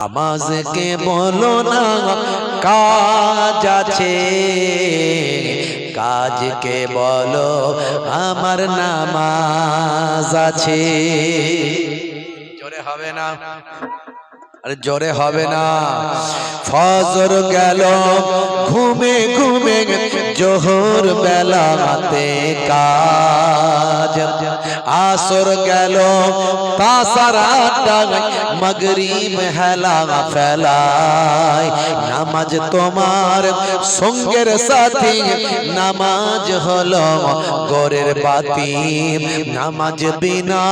নামাজকে বলো না কাজ আছে, কাজকে বলো আমার নামাজ আছে। জোরে হবে না? আরে জোরে হবে না? ফজর গেল ঘুমে ঘুমে, জোহর বেলাতে কাজ। আসর গেল তাসারাটা, মাগরিব হেলা ফেলায়। নামাজ তোমার সঙ্গের সাথী, নামাজ হলো গোরের বাতি। নামাজ বিনা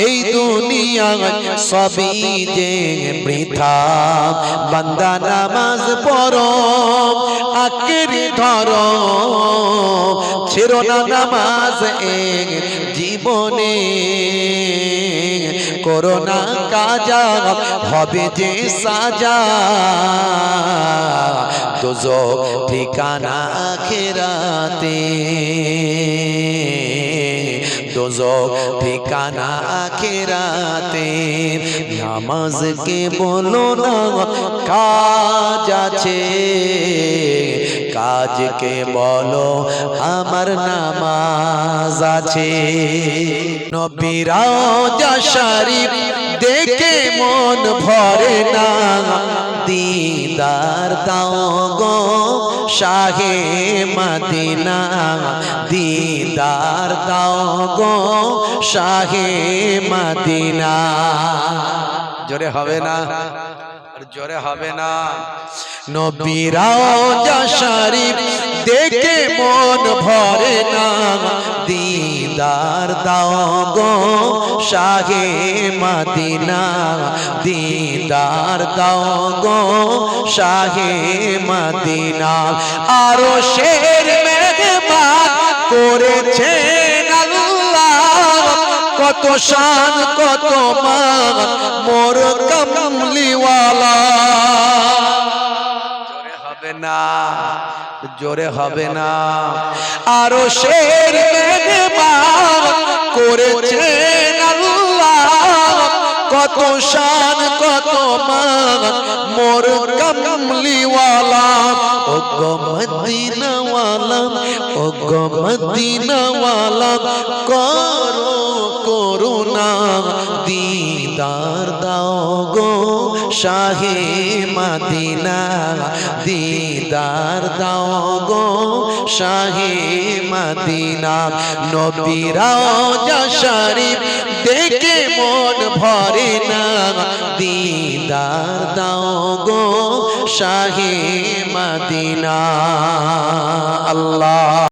এই দুনিয়ায় সবই যে বৃথা। বান্দা নামাজ পড়ো আঁকড়ে ধরো, ছেড়ো না নামাজ এক জীবনে। করো না কাজা হবে যে সাজা, দোজখ ঠিকানা আখিরাতে, দোজখ ঠিকানা আখিরাতে। নামাজকে বলো না কাজ আছে, কাজকে বলো আমার নামাজ আছে। নবীর রওজা শরীফ দেখে মন ভরে না, দিদার দাও গো শাহে মদিনা, দিদার দাও গো শাহে মদিনা। জোরে হবে না? জোরে হবে না? নবীর রওজা শরীফ দেখে মন ভরে না, দিদার দাও গো শাহে মদিনা, দিদার দাও গো শাহে মদিনা। আরো শের মেহমান করেছেন আল্লাহ, কত শান কত মান মোর কমলিওয়ালা। জোরে হবে না? জোরে হবে না? আরো শের মেহমান করেছেন আল্লাহ, কত শান কত মান মোর কমলিওয়ালা। ও গো মদিনাওয়ালা, ও গো মদিনাওয়ালা, করো করুণা, দিদার দাও গো শাহে মদিনা, দিদার দাও গো শাহে মদিনা। নবীর রওজা শরীফ দেখে মন ভরে না, দিদার দাও গো শাহে মদিনা। আল্লাহ